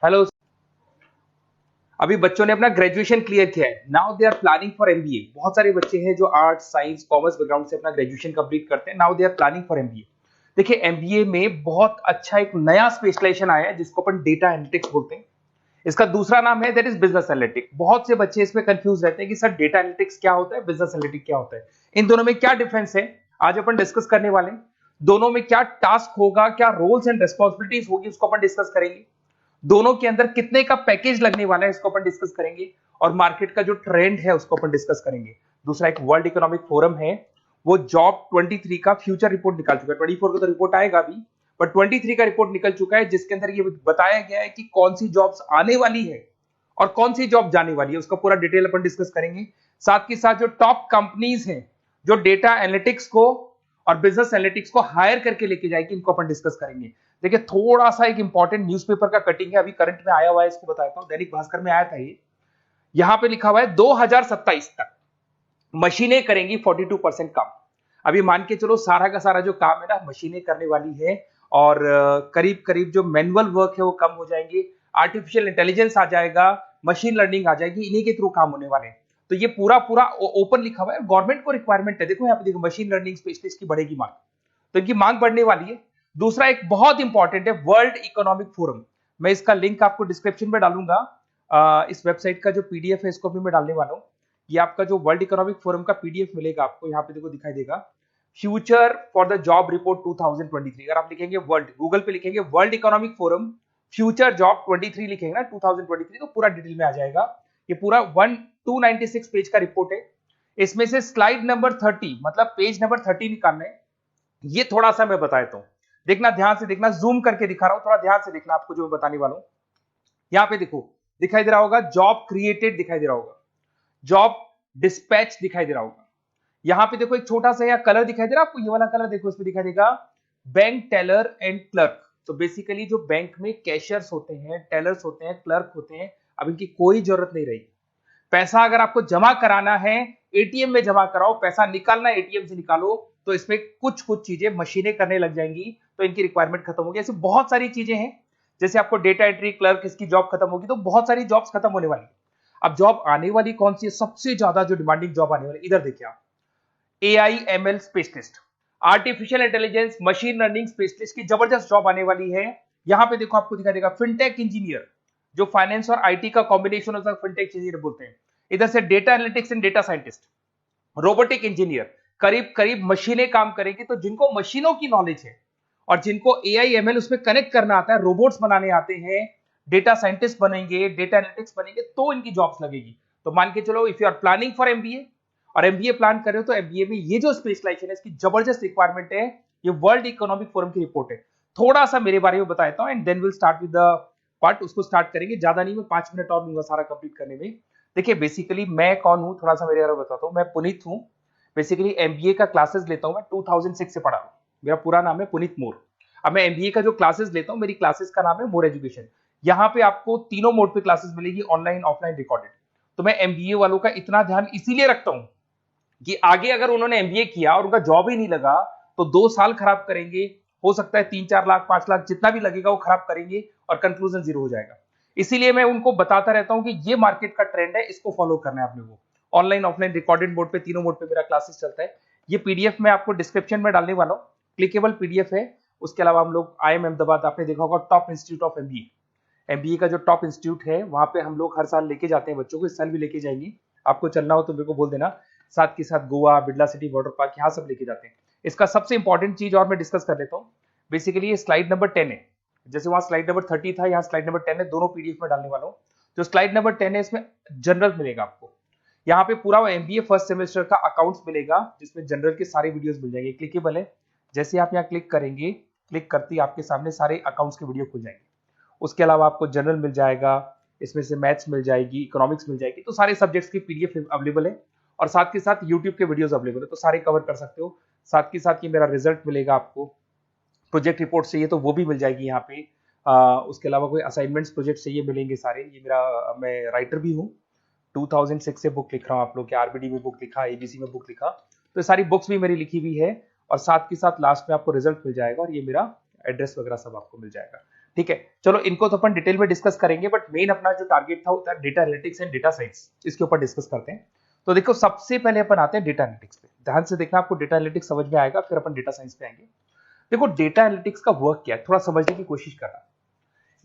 Hello. अभी बच्चों ने अपना ग्रेजुएशन क्लियर किया है, now they are planning for MBA. बहुत सारे बच्चे हैं जो आर्ट्स साइंस कॉमर्स बैकग्राउंड से अपना ग्रेजुएशन कंप्लीट करते हैं, now they are planning for MBA. देखिए एमबीए में बहुत अच्छा एक नया स्पेशलाइजेशन आया है जिसको अपन डेटा एनालिटिक्स बोलते हैं। इसका दूसरा नाम है दैट इज बिजनेस एनालिटिक्स। बहुत से बच्चे इसमें कंफ्यूज रहते हैं कि सर डेटा एनालिटिक्स क्या होता है, बिजनेस एनालिटिक्स क्या होता है, इन दोनों में क्या डिफरेंस है। आज अपन डिस्कस करने वाले हैं दोनों में क्या टास्क होगा, क्या रोल्स एंड रिस्पॉन्सिबिलिटीज होगी, उसको अपन डिस्कस करेंगे। दोनों के अंदर कितने का पैकेज लगने वाला है इसको अपन डिस्कस करेंगे, और मार्केट का जो ट्रेंड है उसको अपन डिस्कस करेंगे। दूसरा एक वर्ल्ड इकोनॉमिक फोरम है, वो जॉब 23 का फ्यूचर रिपोर्ट निकाल चुका है। 24 का तो रिपोर्ट आएगा अभी, बट 23 का रिपोर्ट निकल चुका है जिसके अंदर ये बताया गया है कि कौन सी जॉब्स आने वाली है और कौन सी जॉब जाने वाली है, उसका पूरा डिटेल अपन डिस्कस करेंगे। साथ के साथ जो टॉप कंपनीज हैं जो डेटा एनालिटिक्स को और बिजनेस एनालिटिक्स को हायर करके लेके जाएगी, इनको अपन डिस्कस करेंगे। देखिए थोड़ा सा एक इंपॉर्टेंट न्यूज़पेपर का कटिंग है, अभी करंट में आया हुआ है, इसको बताता हूं। दैनिक भास्कर में आया था ये। यहां पे लिखा हुआ है 2027 तक मशीनें करेंगी 42% काम। अभी मान के चलो सारा का सारा जो काम है ना मशीनें करने वाली है, और करीब करीब जो मैनुअल वर्क है वो कम हो जाएंगे, आर्टिफिशियल इंटेलिजेंस आ जाएगा, मशीन लर्निंग आ जाएगी, इन्हीं के थ्रू काम होने वाले हैं। तो ये पूरा पूरा ओपन लिखा हुआ है, गवर्नमेंट को रिक्वायरमेंट है। देखो यहाँ पे देखो, मशीन लर्निंग स्पेशलिस्ट की बढ़ेगी मांग, तो इनकी मांग बढ़ने वाली है। दूसरा एक बहुत इंपॉर्टेंट है वर्ल्ड इकोनॉमिक फोरम। मैं इसका लिंक आपको डिस्क्रिप्शन में डालूंगा। इस वेबसाइट का जो पीडीएफ है इसको भी मैं डालने वाला हूँ। ये आपका जो वर्ल्ड इकोनॉमिक फोरम का पीडीएफ मिलेगा आपको, यहाँ पे देखो दिखाई देगा, future for the job report 2023। अगर आप लिखेंगे वर्ल्ड, गूगल पे लिखेंगे world economic forum future job 23 लिखेंगे ना 2023, तो पूरा डिटेल में आ जाएगा। ये पूरा 296 पेज का रिपोर्ट है। इसमें से स्लाइड नंबर 30 मतलब पेज नंबर 30 निकालना है। ये थोड़ा सा मैं बताता हूं, देखना ध्यान से, देखना जूम करके दिखा रहा हूं, थोड़ा ध्यान से देखना आपको जो मैं बताने वाला हूं। यहां पे देखो दिखाई दे रहा होगा जॉब क्रिएटेड, दिखाई दे रहा होगा जॉब डिस्पैच, दिखाई दे रहा होगा। यहां पे देखो एक छोटा सा यहाँ कलर दिखाई दे रहा है आपको, ये वाला कलर देखो, इसमें दिखाई देगा बैंक टेलर एंड क्लर्क। तो बेसिकली जो बैंक में कैशियर्स होते हैं, टेलर्स होते हैं, क्लर्क होते हैं, अब इनकी कोई जरूरत नहीं रही। पैसा अगर आपको जमा कराना है एटीएम में जमा कराओ, पैसा निकालना एटीएम से निकालो, तो इसमें कुछ कुछ चीजें मशीनें करने लग जाएंगी, तो इनकी रिक्वायरमेंट खत्म होगी। ऐसे बहुत सारी चीजें हैं, जैसे आपको डेटा एंट्री क्लर्क, इसकी जॉब खत्म होगी, तो बहुत सारी जॉब्स खत्म होने वाली। अब जॉब आने वाली कौन सी है, सबसे ज्यादा जो डिमांडिंग जॉब आने वाली, इधर देखिए आप, AI/ML specialist, artificial intelligence machine learning specialist की जबरदस्त जॉब आने वाली है। यहां पे देखो आपको दिखाई देगा फिनटेक इंजीनियर, जो फाइनेंस और आईटी का कॉम्बिनेशन होता है, फिनटेक इंजीनियर बोलते हैं। इधर से data analytics and data scientist, robotic engineer, करीब करीब मशीनें काम करेगी। तो जिनको मशीनों की नॉलेज है और जिनको AI/ML उसमें कनेक्ट करना आता है, रोबोट्स बनाने आते हैं, डेटा साइंटिस्ट बनेंगे, डेटा एनालिटिक्स बनेंगे, तो इनकी जॉब्स लगेगी। तो मान के चलो if you are planning for MBA और एमबीए प्लान कर रहे हो, तो एमबीए में ये जो स्पेशलाइजेशन है इसकी जबरदस्त रिक्वायरमेंट है। ये वर्ल्ड इकोनॉमिक फोरम की रिपोर्ट है। थोड़ा सा मेरे बारे में बताता हूं and then will start with the part. उसको स्टार्ट करेंगे, ज्यादा नहीं, मैं 5 मिनट और लूंगा सारा कंप्लीट करने में। देखिए बेसिकली मैं कौन हूं, थोड़ा सा मेरे बारे में बताता हूं। मैं पुनीत हूं, बेसिकली एमबीए का क्लासेस लेता हूं मैं, 2006 से पढ़ा हूं। मेरा पूरा नाम है पुनीत मोर। अब मैं एमबीए का जो क्लासेस लेता हूं, मेरी क्लासेस का नाम है मोर एजुकेशन। यहाँ पे आपको तीनों मोड पे क्लासेस मिलेगी, ऑनलाइन ऑफलाइन रिकॉर्डेड। तो मैं एमबीए वालों का इतना ध्यान इसीलिए रखता हूं कि आगे अगर उन्होंने एमबीए किया और उनका जॉब ही नहीं लगा, तो 2 साल खराब करेंगे, हो सकता है 3-4 लाख 5 लाख जितना भी लगेगा वो खराब करेंगे और कंक्लूजन जीरो हो जाएगा। इसीलिए मैं उनको बताता रहता हूं कि ये मार्केट का ट्रेंड है, इसको फॉलो करना है आपने को। ऑनलाइन ऑफलाइन रिकॉर्डेड मोड पे, तीनों मोड पे मेरा क्लासेस चलता है। ये पीडीएफ मैं आपको डिस्क्रिप्शन में डालने वाला हूँ, क्लिकेबल पीडीएफ है। उसके अलावा हम लोग IIM अहमदाबाद, आपने देखा होगा top institute of MBA, MBA का जो टॉप इंस्टीट्यूट है, वहां पे हम लोग हर साल लेके जाते हैं बच्चों को, इस साल भी लेके जाएंगे। आपको चलना हो तो मेरे को बोल देना। साथ के साथ Goa, Birla city water park, यहाँ सब लेके जाते हैं। इसका सबसे इंपॉर्टेंट चीज और मैं डिस्कस कर लेता हूँ। बेसिकली ये स्लाइड नंबर 10 है, जैसे वहां स्लाइड नंबर 30 था, यहाँ स्लाइड नंबर 10 है, दोनों पीडीएफ में डालने वाला हूँ। जो स्लाइड नंबर 10 है इसमें जनरल मिलेगा आपको। यहाँ पे पूरा एमबीए फर्स्ट सेमेस्टर का अकाउंट्स मिलेगा, जिसमें जनरल के सारे वीडियोस मिल जाएंगे, क्लिकेबल है। जैसे आप यहाँ क्लिक करेंगे, क्लिक करते ही आपके सामने सारे अकाउंट्स के वीडियो खुल जाएंगे। उसके अलावा आपको जनरल मिल जाएगा, इसमें से मैथ्स मिल जाएगी, इकोनॉमिक्स मिल जाएगी, तो सारे सब्जेक्ट्स की पीडीएफ अवेलेबल है। और साथ के साथ यूट्यूब के वीडियोस अवेलेबल है, तो सारे कवर कर सकते हो। साथ के साथ ये मेरा रिजल्ट मिलेगा आपको, प्रोजेक्ट रिपोर्ट चाहिए तो वो भी मिल जाएगी यहाँ पे। उसके अलावा कोई असाइनमेंट्स प्रोजेक्ट चाहिए मिलेंगे सारे। ये मेरा, मैं राइटर भी हूँ, 2006 से बुक लिख रहा हूँ। आप लोग के आरबीडी में बुक लिखा, एबीसी में बुक लिखा, तो सारी बुक्स भी मेरी लिखी हुई है। और साथ के साथ लास्ट में आपको रिजल्ट मिल जाएगा, और ये मेरा एड्रेस वगैरह सब आपको मिल जाएगा। ठीक है, चलो इनको तो अपन डिटेल में डिस्कस करेंगे, बट मेन अपना जो टारगेट था होता है data analytics and data science, इसके ऊपर डिस्कस करते हैं। तो देखो सबसे पहले अपन आते हैं डेटा एनालिटिक्स पे, ध्यान से देखना, आपको डेटा एनालिटिक्स समझ में आएगा, फिर अपन डेटा साइंस पे आएंगे। देखो डेटा एनालिटिक्स का वर्क क्या है, थोड़ा समझने की कोशिश करना।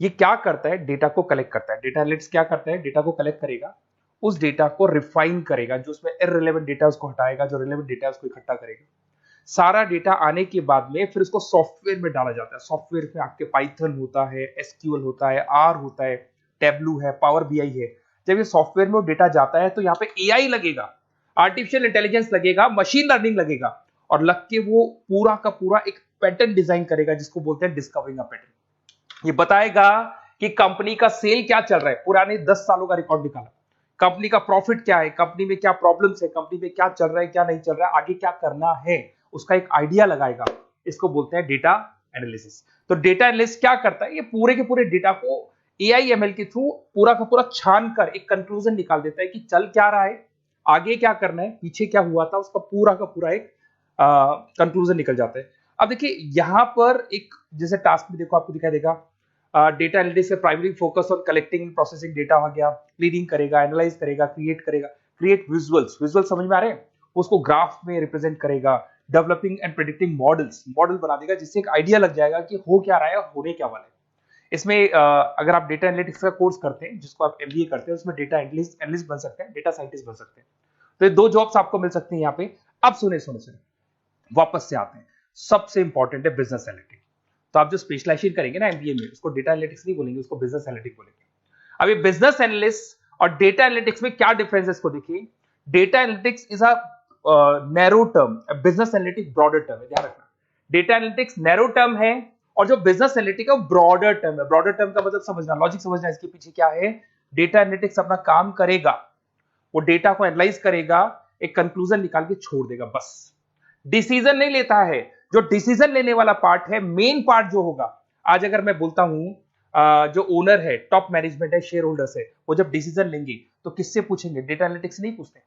ये क्या करता है, डेटा को कलेक्ट करता है। डेटा एनालिटिक्स क्या करता है, डेटा को कलेक्ट करेगा, उस डेटा को रिफाइन करेगा, जो उसमें इररिलेवेंट डेटा उसको हटाएगा, जो रिलेवेंट डेटा उसको इकट्ठा करेगा। सारा डेटा आने के बाद में फिर उसको सॉफ्टवेयर में डाला जाता है। सॉफ्टवेयर में आपके पाइथन होता है, एसक्यूएल होता है, आर होता है, टेब्लू है, पावर बीआई है। जब ये सॉफ्टवेयर में वो डेटा जाता है तो यहाँ पे एआई लगेगा, आर्टिफिशियल इंटेलिजेंस लगेगा, मशीन लर्निंग लगेगा, और लग के वो पूरा का पूरा एक पैटर्न डिजाइन करेगा, जिसको बोलते हैं डिस्कवरिंग अ पैटर्न। ये बताएगा कि कंपनी का सेल क्या चल रहा है, पुराने 10 सालों का रिकॉर्ड निकाला, कंपनी का प्रॉफिट क्या है, कंपनी में क्या प्रॉब्लम्स है, कंपनी में क्या चल रहा है, क्या नहीं चल रहा है, आगे क्या करना है, उसका एक आइडिया लगाएगा। इसको बोलते हैं डेटा एनालिसिस। तो डेटा एनालिस्ट क्या करता है, ये पूरे के पूरे डेटा को एआई एमएल के थ्रू पूरा का पूरा छान कर एक कंक्लूजन निकाल देता है कि चल क्या रहा है, आगे क्या करना है, पीछे क्या हुआ था, उसका पूरा का पूरा एक कंक्लूजन निकल जाता है। अब देखिए यहां पर एक जैसे टास्क में देखो आपको दिखाई देगा, डेटा एनालिटिक्स से primary focus on collecting and processing data हो गया, क्लीनिंग करेगा, एनालाइज करेगा, क्रिएट करेगा, क्रिएट विजुअल्स, विजुअल समझ में आ रहे हैं, उसको ग्राफ में रिप्रेजेंट करेगा, developing and predicting models, model बना देगा जिससे एक आइडिया लग जाएगा कि हो क्या रहा है और होने क्या वाला है। इसमें अगर आप डेटा एनालिटिक्स का कोर्स करते हैं, जिसको आप एमबीए करते हैं, उसमें डेटा एनालिस्ट बन सकते हैं, डेटा साइंटिस्ट बन सकते हैं। तो ये 2 जॉब्स आपको मिल सकती हैं यहाँ पे। अब सुने सुने सुने वापस से आते हैं, सबसे इंपॉर्टेंट है बिजनेस एनालिटिक्स। तो आप जो स्पेशलाइजेशन करेंगे ना एमबीए में, उसको डेटा एनालिटिक्स नहीं बोलेंगे, उसको बिजनेस एनालिटिक्स बोलेंगे। अब ये बिजनेस एनालिस्ट और डेटा एनालिटिक्स में क्या डिफरेंस है, इसको देखिए। Data analytics is a narrow term, business analytics broader term है, ध्यान रखना। डेटा एनालिटिक्स नैरो टर्म है और जो बिजनेस एनालिटिक्स है वो ब्रॉडर टर्म है। ब्रॉडर टर्म का मतलब समझना, लॉजिक समझना, इसके पीछे क्या है। डेटा एनालिटिक्स अपना काम करेगा, वो डेटा को एनालाइज करेगा, एक कंक्लूजन निकाल के छोड़ देगा, बस। डिसीजन नहीं लेता है। जो डिसीजन लेने वाला पार्ट है, मेन पार्ट जो होगा, आज अगर मैं बोलता हूं जो ओनर है, टॉप मैनेजमेंट है, शेयर होल्डर्स है, वो जब डिसीजन लेंगे तो किससे पूछेंगे, डेटा एनालिटिक्स नहीं पूछते।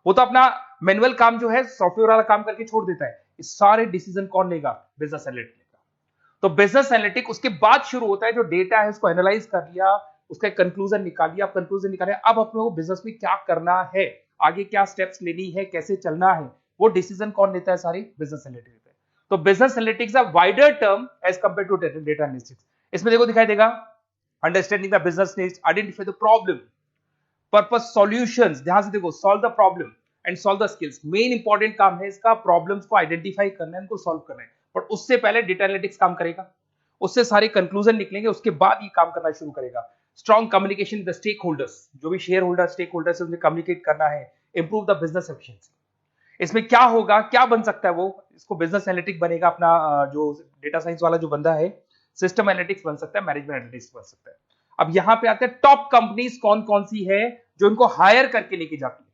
वो तो अपना मैनुअल काम जो है, सॉफ्टवेयर वाला काम करके छोड़ देता है। इस सारे डिसीजन कौन लेगा, बिजनेस एनालिटिक्स लेगा। तो बिजनेस एनालिटिक्स उसके बाद शुरू होता है, जो डेटा है उसको एनालाइज कर लिया, उसका एक कंक्लूजन निकाल लिया, कंक्लूजन निकाले, अब अपने को बिजनेस में क्या करना है, आगे क्या स्टेप्स लेनी है, कैसे चलना है, वो डिसीजन कौन लेता है, सारी बिजनेस एनालिटिक्स लेता है। तो business analytics a wider term as compare to data analytics. इसमें देखो दिखाई देगा, understanding the business needs, identify the problem, purpose, solutions, ध्यान से देखो, solve the problem and solve the skills. Main important काम है इसका, प्रॉब्लम्स को आइडेंटिफाई करना है, उनको सॉल्व करना है, बट उससे पहले डेटा एनालिटिक्स काम करेगा, उससे सारे कंक्लूजन निकलेंगे, उसके बाद ये काम करना शुरू करेगा। Strong communication with the stakeholders, जो भी शेयर होल्डर स्टेक होल्डर से उनसे कम्युनिकेट करना है, इंप्रूव द बिजनेस एफिशिएंसी। इसमें क्या होगा, क्या बन सकता है वो, इसको बिजनेस एनालिटिक्स बनेगा अपना, जो डेटा साइंस वाला जो बंदा है, सिस्टम एनालिटिक्स बन सकता है, मैनेजमेंट एनालिटिक्स बन सकता है। अब यहां पे आते हैं टॉप कंपनीज कौन कौन सी है जो इनको हायर करके लेके जाती है।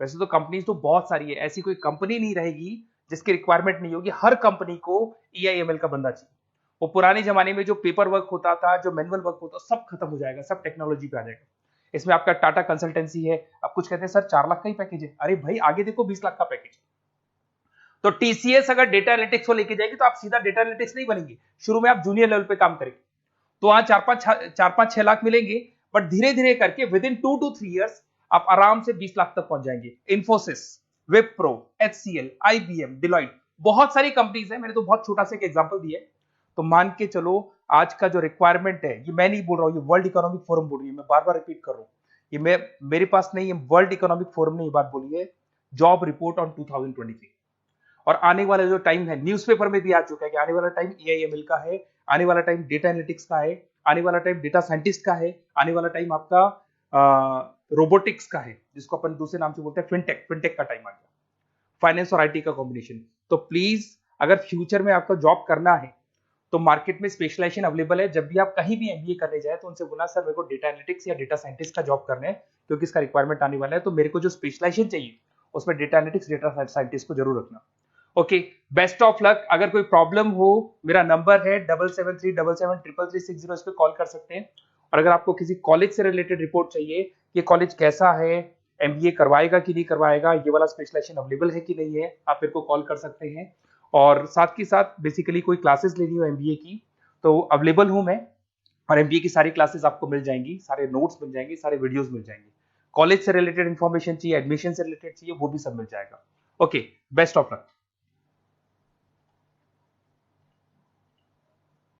वैसे तो कंपनीज तो बहुत सारी है, ऐसी कोई कंपनी नहीं रहेगी जिसकी रिक्वायरमेंट नहीं होगी, हर कंपनी को ईआईएमएल का बंदा चाहिए। वो पुराने जमाने में जो पेपर वर्क होता था, जो मैनुअल वर्क होता था, सब खत्म हो जाएगा, सब टेक्नोलॉजी पे आ जाएगा। इसमें आपका टाटा कंसल्टेंसी है, अब कुछ कहते हैं सर 4 लाख का ही पैकेज है, अरे भाई आगे देखो 20 लाख का पैकेज। तो टीसीएस अगर डेटा एनालिटिक्स को लेके जाएगी तो आप सीधा डेटा एनालिटिक्स नहीं बनेंगे, शुरू में आप जूनियर लेवल पे काम करेंगे, तो वहां 4-5 6 लाख मिलेंगे, बट धीरे धीरे करके विद इन 2 to 3 years आप आराम से 20 लाख तक पहुंच जाएंगे। Infosys, Wipro, HCL, IBM, Deloitte, बहुत सारी कंपनीज है, मैंने तो बहुत छोटा सा एक एग्जांपल दिया है। तो मान के चलो आज का जो रिक्वायरमेंट है, ये मैं नहीं बोल रहा हूं, ये वर्ल्ड इकोनॉमिक फोरम बोल रही है, मैं बार बार रिपीट कर रहा हूं, ये मेरे पास नहीं है, वर्ल्ड इकोनॉमिक फोरम ने ये बात बोली है, जॉब रिपोर्ट ऑन 2023। और आने वाला जो टाइम है, न्यूज़पेपर में भी आ चुका है कि आने वाला टाइम एआईएमएल का है, आने वाला टाइम डेटा एनालिटिक्स का है, आने वाला टाइम डेटा साइंटिस्ट का है, आने वाला टाइम आपका रोबोटिक्स का है, जिसको अपन दूसरे नाम से बोलते हैं फिनटेक। फिनटेक का टाइम आ गया, फाइनेंस और आईटी का कॉम्बिनेशन। तो प्लीज अगर फ्यूचर में आपका जॉब करना है तो मार्केट में स्पेशलाइजेशन अवेलेबल है। जब भी आप कहीं भी एमबीए करने जाए तो उनसे बोला, सर मेरे को डेटा एनालिटिक्स या डेटा साइंटिस्ट का जॉब करना है, क्योंकि इसका रिक्वायरमेंट आने वाला है, तो मेरे को जो स्पेशलाइजेशन चाहिए उसमें डेटा एनालिटिक्स, डेटा साइंटिस्ट को जरूर रखना। Okay, best of luck. अगर कोई प्रॉब्लम हो, मेरा नंबर है 7737733360, इस पे कॉल कर सकते हैं। और अगर आपको किसी कॉलेज से रिलेटेड रिपोर्ट चाहिए, ये कॉलेज कैसा है, एमबीए करवाएगा कि नहीं करवाएगा, ये वाला स्पेशलाइजेशन अवेलेबल है कि नहीं है, आप मेरे को कॉल कर सकते हैं। और साथ ही साथ बेसिकली कोई क्लासेस लेनी हो एमबीए की तो अवेलेबल हूं मैं, और एमबीए की सारी क्लासेस आपको मिल जाएंगी, सारे नोट्स मिल जाएंगे, सारे वीडियोस मिल जाएंगे। कॉलेज से रिलेटेड इन्फॉर्मेशन चाहिए, एडमिशन से रिलेटेड चाहिए, वो भी सब मिल जाएगा। Okay, best of luck.